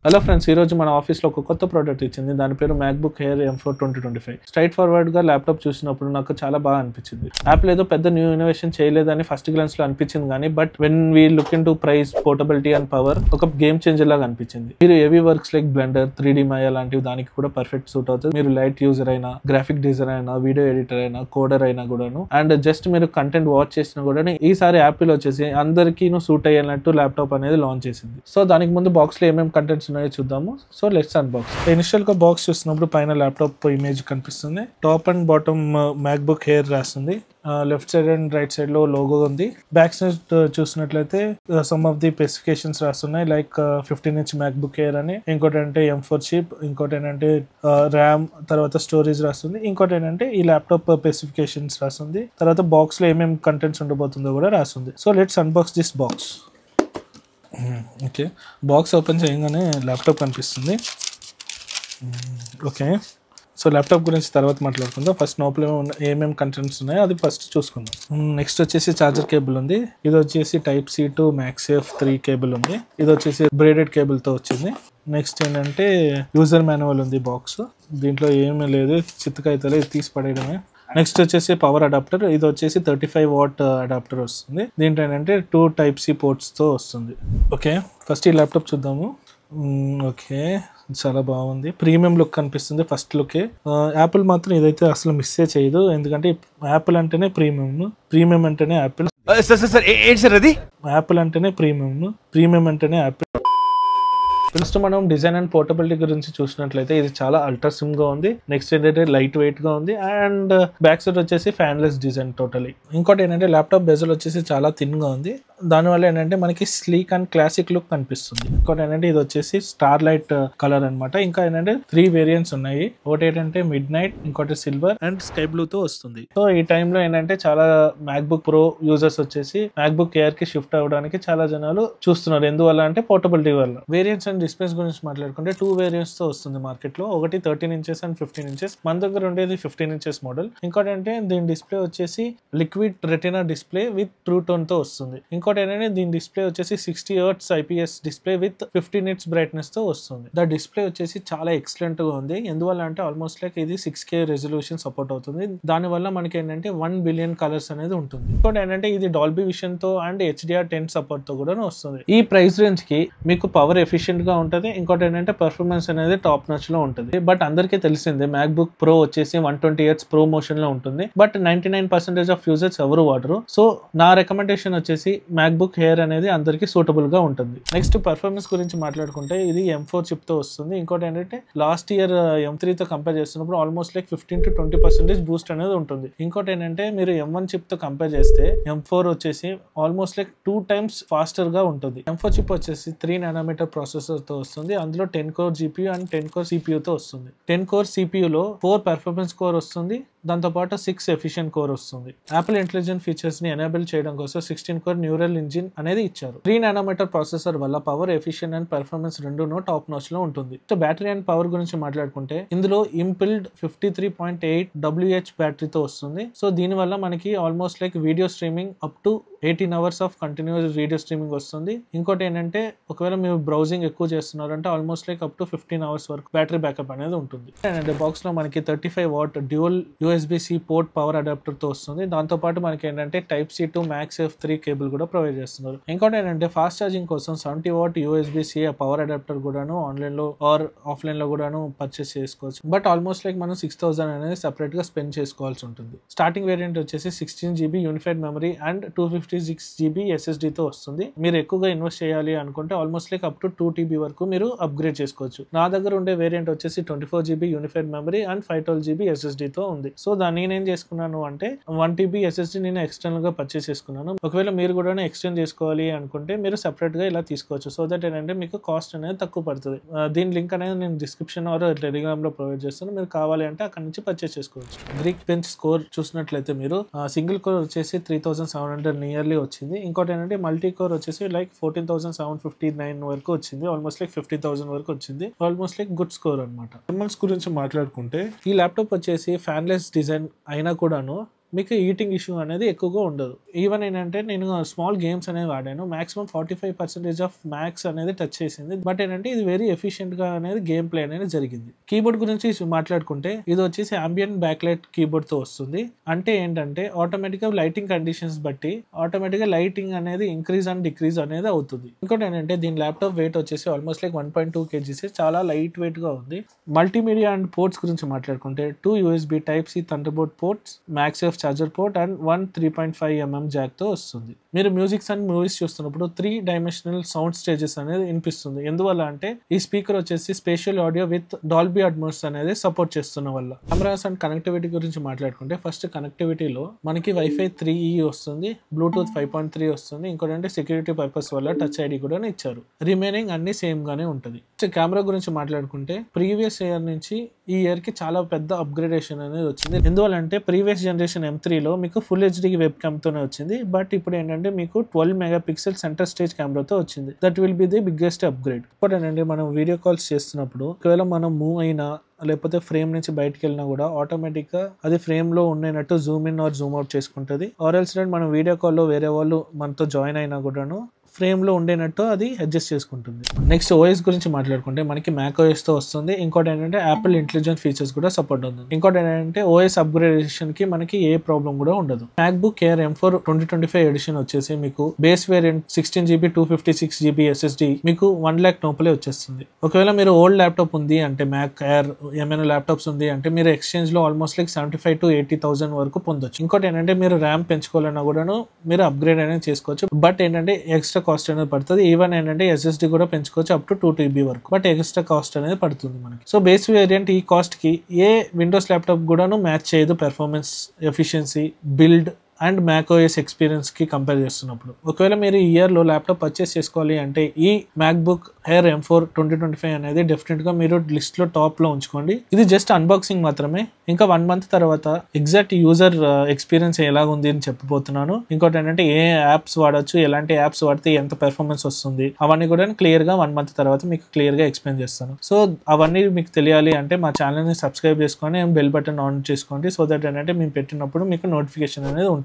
Hello friends, ఈ రోజు మన ఆఫీస్లో ఒక కొత్త ప్రోడక్ట్ ఇచ్చింది. దాని పేరు MacBook Air M4 2025. Straightforward గా ల్యాప్టాప్ చూసినప్పుడు నాకు చాలా బాగా అనిపించింది. యాపిల్ ఏదో పెద్ద న్యూ ఇన్నోవేషన్ చేయలేదని ఫస్ట్ గ్లాన్స్ లో అనిపించింది, కానీ but when we look in to price, portability and power ఒక గేమ్ చేంజర్ లాగా అనిపించింది. మీరు heavy works like blender, 3D Maya లాంటివి దానికి కూడా పర్ఫెక్ట్ సూట్ అవుతుంది. మీరు లైట్ యూజర్ అయినా, గ్రాఫిక్ డిజైనర్ అయినా, వీడియో ఎడిటర్ అయినా, కోడర్ అయినా కూడాను, అండ్ జస్ట్ మీరు కంటెంట్ వాచ్ చేసినా కూడా ఈసారి యాపిల్ వచ్చేసి అందరికీ సూట్ అయ్యేటట్టు ల్యాప్టాప్ అనేది లాంచ్ చేసింది. సో దానికి ముందు బాక్స్ లో ఏమేమి కంటెంట్స్ ఉన్నాయో చూద్దాము. So let's unbox. ఇనిషియల్ గా బాక్స్ చూసినప్పుడు పైన ల్యాప్టాప్ ఇమేజ్ కనిపిస్తుంది. Top and bottom MacBook Air రాస్తుంది. Left side and right side లో లోగో ఉంది. బ్యాక్ సైడ్ చూసినట్లయితే సమ్ ఆఫ్ ది స్పెసిఫికేషన్స్ రాస్తున్నాయి, లైక్ 15" మ్యాక్బుక్ ఎయిర్ అని, ఇంకోటి అంటే M4 చిప్, ఇంకోటి ఏంటంటే ర్యామ్, తర్వాత స్టోరేజ్ రాస్తుంది, ఇంకోటి ఏంటంటే ఈ ల్యాప్టాప్ స్పెసిఫికేషన్స్ రాస్తుంది. తర్వాత బాక్స్ లో ఏమేమి కంటెంట్స్ ఉండబోతుందో కూడా రాస్తుంది. So let's unbox this box. Okay, box open చేయగానే ల్యాప్టాప్ కనిపిస్తుంది. ఓకే, సో ల్యాప్టాప్ గురించి తర్వాత మాట్లాడుకుందాం. ఫస్ట్ లోపల ఏమేమి కంటెంట్స్ ఉన్నాయో అది ఫస్ట్ చూసుకుందాం. నెక్స్ట్ వచ్చేసి చార్జర్ కేబుల్ ఉంది. ఇది వచ్చేసి Type-C to MagSafe 3 కేబుల్ ఉంది. ఇది వచ్చేసి బ్రేడెడ్ కేబుల్ తో వచ్చింది. నెక్స్ట్ ఏంటంటే యూజర్ మాన్యువల్ ఉంది. బాక్స్ దీంట్లో ఏమీ లేదు, చిత్తకైతే ఇది తీసి పడేయడమే. నెక్స్ట్ వచ్చేసి పవర్ అడాప్టర్. ఇది వచ్చేసి 35W అడాప్టర్ వస్తుంది. దీంట్లో ఏంటంటే 2 Type-C పోర్ట్స్ తో వస్తుంది. ఓకే, ఫస్ట్ ఈ ల్యాప్టాప్ చూద్దాము. ఓకే, చాలా బాగుంది. ప్రీమియం లుక్ కనిపిస్తుంది ఫస్ట్ లుక్. యాపిల్ మాత్రం ఇదైతే అసలు మిస్సే చేయదు, ఎందుకంటే యాపిల్ అంటేనే ప్రీమియం అంటేనే యాపిల్. యాపిల్ అంటేనే ప్రీమియం అంటేనే యాపిల్. ఫస్ట్ మనం డిజైన్ అండ్ పోర్టబిలిటీ గురించి చూసినట్లయితే ఇది చాలా అల్ట్రా స్లిమ్ గా ఉంది. నెక్స్ట్ ఏంటంటే లైట్ వెయిట్ గా ఉంది, అండ్ బ్యాక్ సైడ్ వచ్చేసి ఫ్యాన్లెస్ డిజైన్ టోటలీ. ఇంకోటి ఏంటంటే ల్యాప్టాప్ బెజల్ వచ్చేసి చాలా థిన్ గా ఉంది. దానివల్ల ఏంటంటే మనకి స్లీక్ అండ్ క్లాసిక్ లుక్ కనిపిస్తుంది. ఇంకోటి ఏంటంటే ఇది వచ్చేసి స్టార్ లైట్ కలర్ అనమాట. ఇంకా ఏంటంటే 3 వేరియంట్స్ ఉన్నాయి. ఒకటి ఏంటంటే మిడ్ నైట్, ఇంకోటి సిల్వర్ అండ్ స్కై బ్లూ తో వస్తుంది. సో ఈ టైంలో ఏంటంటే చాలా మ్యాక్బుక్ ప్రో యూజర్స్ వచ్చేసి మ్యాక్బుక్ ఎయిర్ కి షిఫ్ట్ అవ్వడానికి చాలా జనాలు చూస్తున్నారు. ఎందువల్ల అంటే పోర్టబిలిటీ వల్ల. వేరియంట్స్ అండ్ డిస్ప్లేస్ గురించి మాట్లాడుకుంటే 2 వేరియంట్స్ తో వస్తుంది మార్కెట్ లో. ఒకటి 13" అండ్ 15". మన దగ్గర ఉండేది 15" మోడల్. ఇంకోటి అంటే దీని డిస్ప్లే వచ్చేసి liquid retina display with true tone తో వస్తుంది. ఇంకోటి ఏంటంటే దీని డిస్ప్లే వచ్చేసి 60 Hz IPS display with 15 nits brightness తో వస్తుంది. ద డిస్ప్లే వచ్చేసి చాలా ఎక్సలెంట్ గా ఉంది. ఎందువల్ల అంటే ఆల్మోస్ట్ లైక్ ఇది 6K రెజల్యూషన్ సపోర్ట్ అవుతుంది. దాని వల్ల మనకి ఏంటంటే 1 బిలియన్ కలర్స్ అనేది ఉంటుంది. ఇంకోటి ఏంటంటే ఇది డాల్బీ విజన్ తో అండ్ HDR10 సపోర్ట్ తో కూడా వస్తుంది. ఈ ప్రైస్ రేంజ్ కి మీకు పవర్ ఎఫిషియెంట్ గా ఉంటుంది. ఇంకోటి ఏంటంటే పర్ఫార్మెన్స్ అనేది టాప్ నాచ్ లో ఉంటుంది. బట్ అందరికీ తెలిసిందే మ్యాక్బుక్ ప్రో వచ్చేసి 120Hz ప్రో మోషన్ లో ఉంటుంది. బట్ 99% ఆఫ్ యూజర్స్ ఎవరు వాడరు. సో నా రికమెండేషన్ వచ్చేసి మ్యాక్బుక్ ఎయిర్ అనేది అందరికీ సూటబుల్ గా ఉంటుంది. నెక్స్ట్ పర్ఫార్మెన్స్ గురించి మాట్లాడుకుంటే ఇది M4 చిప్ తో వస్తుంది. ఇంకోటి ఏంటంటే లాస్ట్ ఇయర్ M3 తో కంపేర్ చేస్తున్నప్పుడు ఆల్మోస్ట్ లైక్ 15 to 20% బూస్ట్ అనేది ఉంటుంది. ఇంకోటి ఏంటంటే మీరు M1 చిప్ తో కంపేర్ చేస్తే M4 వచ్చేసి ఆల్మోస్ట్ లైక్ 2 times ఫాస్టర్ గా ఉంటుంది. M4 చిప్ వచ్చేసి 3nm ప్రాసెసర్ తో వస్తుంది. అందులో 10 core GPU and 10 core CPU తో వస్తుంది. 10 core CPU లో 4 పెర్ఫార్మెన్స్ కోర్ వస్తుంది. దాంతో పాటు 6 ఎఫిషియెంట్ కోర్ వస్తుంది. యాపిల్ ఇంటెలిజెంట్ ఫీచర్స్ ని ఎనేబుల్ చేయడం కోసం 16 core న్యూరల్ ఇంజిన్ అనేది ఇచ్చారు. 3nm ప్రాసెసర్ వల్ల పవర్, ఎఫిషియెంట్ అండ్ పెర్ఫార్మెన్స్ రెండును టాప్ నాచ్ లో ఉంటుంది. సో బ్యాటరీ అండ్ పవర్ గురించి మాట్లాడుకుంటే ఇందులో ఇంపిల్డ్ 53.8 WH బ్యాటరీతో వస్తుంది. సో దీని వల్ల మనకి almost like video streaming up to 18 hours of continuous video streaming వస్తుంది. ఇంకోటి ఏంటంటే ఒకవేళ మీరు బ్రౌజింగ్ ఎక్కువ చేస్తున్నారంటే almost like up to 15 hours వరకు బ్యాటరీ బ్యాకప్ అనేది ఉంటుంది. అండ్ బాక్స్ లో మనకి 35W dual USB-C port power adapter తో వస్తుంది. దాంతో పాటు మనకి ఏంటంటే Type-C to MagSafe 3 కేబుల్ కూడా ప్రొవైడ్ చేస్తున్నారు. ఇంకోటి ఏంటంటే ఫాస్ట్ ఛార్జింగ్ కోసం 70W USB-C పవర్ అడాప్టర్ కూడాను ఆన్లైన్ లో ఆర్ ఆఫ్లైన్ లో కూడాను పర్చేస్ చేసుకోవచ్చు. బట్ ఆల్మోస్ట్ లైక్ మనం 6000 అనేది సెపరేట్ గా స్పెండ్ చేసుకోవాల్సి ఉంటుంది. స్టార్టింగ్ వేరియంట్ వచ్చేసి 16GB unified memory and 256GB SSD తో వస్తుంది. మీరు ఎక్కువగా ఇన్వెస్ట్ చేయాలి అనుకుంటే almost like up to 2TB వరకు మీరు అప్గ్రేడ్ చేసుకోవచ్చు. నా దగ్గర ఉండే వేరియంట్ వచ్చేసి 24GB unified memory and 512GB SSD తో ఉంది. సో దాన్ని నేనేం చేసుకున్నాను అంటే 1TB SSD నేను ఎక్స్టర్నల్ గా పర్చేస్ చేసుకున్నాను. ఒకవేళ మీరు కూడా ఎక్స్టెండ్ చేసుకోవాలి అనుకుంటే మీరు సెపరేట్ గా ఇలా తీసుకోవచ్చు. సో దట్ ఏంటంటే మీకు కాస్ట్ అనేది తక్కువ పడుతుంది. దీని లింక్ అనేది నేను డిస్క్రిప్షన్ ఆర్ టెలిగ్రామ్ లో ప్రొవైడ్ చేస్తాను. మీరు కావాలి అంటే అక్కడ నుంచి పర్చేస్ చేసుకోవచ్చు. గ్రీక్ బెంచ్ స్కోర్ చూసినట్లయితే మీరు సింగిల్ కోర్ వచ్చేసి 3700 నియర్లీ వచ్చింది. ఇంకోటి ఏంటంటే మల్టీ కోర్ వచ్చేసి లైక్ 14759 వరకు వచ్చింది. ఆల్మోస్ట్ లైక్ 50,000 వరకు వచ్చింది. ఆల్మోస్ట్ లైక్ గుడ్ స్కోర్ అనమాట. థర్మల్స్ గురించి మాట్లాడుకుంటే ఈ ల్యాప్టాప్ వచ్చేసి ఫ్యాన్లెస్ డిజైన్ అయినా కూడాను మీకు ఈటింగ్ ఇష్యూ అనేది ఎక్కువగా ఉండదు. ఈవెన్ ఏంటంటే నేను స్మాల్ గేమ్స్ అనేవి వాడాను, మాక్సిమం 45% ఆఫ్ మ్యాక్స్ అనేది టచ్ చేసింది. బట్ ఏంటంటే ఇది వెరీ ఎఫిషియెంట్ గా అనేది గేమ్ ప్లే అనేది జరిగింది. కీబోర్డ్ గురించి మాట్లాడుకుంటే ఇది వచ్చేసి అంబియంట్ బ్యాక్లైట్ కీబోర్డ్ తో వస్తుంది. అంటే ఏంటంటే ఆటోమేటిక్ గా లైటింగ్ కండిషన్స్ బట్టి ఆటోమేటిక్ గా లైటింగ్ అనేది ఇంక్రీజ్ అండ్ డిక్రీజ్ అనేది అవుతుంది. ఇంకోటి ఏంటంటే దీని ల్యాప్టాప్ వెయిట్ వచ్చేసి ఆల్మోస్ట్ లైక్ 1.2 kgs, చాలా లైట్ వెయిట్ గా ఉంది. మల్టీమీడియా అండ్ పోర్ట్స్ గురించి మాట్లాడుకుంటే 2 USB Type-C thunderbolt ports, MagSafe charger port and 1 3.5mm Jack తో వస్తుంది. మీరు మ్యూజిక్స్ అండ్ మూవీస్ చూస్తున్నప్పుడు 3 డైమెన్షనల్ సౌండ్ స్టేజెస్ అనేది వినిపిస్తుంది. ఎందువల్ల అంటే ఈ స్పీకర్ వచ్చేసి spatial audio with Dolby Atmos అనేది సపోర్ట్ చేస్తున్న వల్ల. కెమెరాస్ అండ్ కనెక్టివిటీ గురించి మాట్లాడుకుంటే ఫస్ట్ కనెక్టివిటీలో మనకి వైఫై 3E వస్తుంది, బ్లూటూత్ 5.3 వస్తుంది. ఇంకోటంటే సెక్యూరిటీ పర్పస్ వల్ల టచ్ ఐడి కూడా ఇచ్చారు. రిమైనింగ్ అన్ని సేమ్ గానే ఉంటుంది. కెమెరా గురించి మాట్లాడుకుంటే ప్రీవియస్ ఇయర్ నుంచి ఈ ఇయర్ కి చాలా పెద్ద అప్గ్రేడేషన్ అనేది వచ్చింది. ఎందువల్ల అంటే ప్రీవియస్ జనరేషన్ M3లో మీకు ఫుల్ HD వెబ్ క్యామ్ తోనే వచ్చింది. బట్ ఇప్పుడు ఏంటంటే మీకు 12 మెగాపిక్సెల్ సెంటర్ స్టేజ్ కెమెరాతో వచ్చింది. That will be the biggest upgrade. ఇప్పుడు ఏంటంటే మనం వీడియో కాల్స్ చేస్తున్నప్పుడు ఒకవేళ మనం మూవ్ అయినా లేకపోతే ఫ్రేమ్ నుంచి బయటకు వెళ్ళినా కూడా ఆటోమేటిక్ గా అది ఫ్రేమ్ లో ఉండేనట్టు zoom in or zoom out చేసుకుంటది. ఆర్ ఎల్స్ మనం వీడియో కాల్లో వేరే వాళ్ళు మనతో జాయిన్ అయినా కూడాను ఫ్రేమ్ లో ఉండేనట్టు అది అడ్జస్ట్ చేసుకుంటుంది. నెక్స్ట్ OS గురించి మాట్లాడుకుంటే మనకి macOS తో వస్తుంది. ఇంకోటి ఏంటంటే యాపిల్ ఇంటెలిజెంట్ ఫీచర్స్ కూడా సపోర్ట్ ఉంది. ఇంకోటి ఏంటంటే OS అప్గ్రేడేషన్ కి మనకి ఏ ప్రాబ్లం కూడా ఉండదు. MacBook Air M4 2025 ఎడిషన్ వచ్చేసి మీకు base variant 16GB 256GB SSD మీకు 1 lakh లోపలే వచ్చేస్తుంది. ఒకవేళ మీరు ఓల్డ్ ల్యాప్టాప్ ఉంది అంటే Mac Air ఏమైనా ల్యాప్టాప్స్ ఉంది అంటే మీరు ఎక్స్చేంజ్ లో ఆల్మోస్ట్ లైక్ 75,000 to 80,000 వరకు పొందొచ్చు. ఇంకోటి ఏంటంటే మీరు ర్యామ్ పెంచుకోవాలన్నా కూడాను మీరు అప్గ్రేడ్ అనేది చేసుకోవచ్చు. బట్ ఏంటంటే ఎక్స్ట్రా కాస్ట్ అనేది పడుతుంది. ఈవెన్ ఏంటంటే SSD కూడా పెంచుకోవచ్చు అప్ టు 2 TB వరకు. బట్ ఎక్స్ట్రా కాస్ట్ అనేది పడుతుంది మనకి. సో బేస్ వేరియంట్ ఈ కాస్ట్ కి ఏ విండోస్ ల్యాప్టాప్ కూడాను మ్యాచ్ చేయదు performance, efficiency, build and macOS experience కి కంపేర్ చేస్తున్నప్పుడు. ఒకవేళ మీరు ఈ ఇయర్ లో ల్యాప్టాప్ పర్చేస్ చేసుకోవాలి అంటే ఈ MacBook Air M4 2025 అనేది డెఫినెట్ గా మీరు లిస్ట్ లో టాప్ లో ఉంచుకోండి. ఇది జస్ట్ అన్బాక్సింగ్ మాత్రమే. ఇంకా 1 month తర్వాత ఎగ్జాక్ట్ యూజర్ ఎక్స్పీరియన్స్ ఎలాగ ఉంది అని చెప్పబోతున్నాను. ఇంకోటి ఏంటంటే ఏ యాప్స్ వాడచ్చు, ఎలాంటి యాప్స్ వాడితే ఎంత పెర్ఫార్మెన్స్ వస్తుంది అవన్నీ కూడా క్లియర్ గా 1 month తర్వాత మీకు క్లియర్ గా ఎక్స్ప్లెయిన్ చేస్తాను. సో అవన్నీ మీకు తెలియాలి అంటే మా ఛానల్ ని సబ్స్క్రైబ్ చేసుకొని బెల్ బటన్ ఆన్ చేసుకోండి. సో దట్ ఏంటంటే మేము పెట్టినప్పుడు మీకు నోటిఫికేషన్ అనేది ఉంటుంది.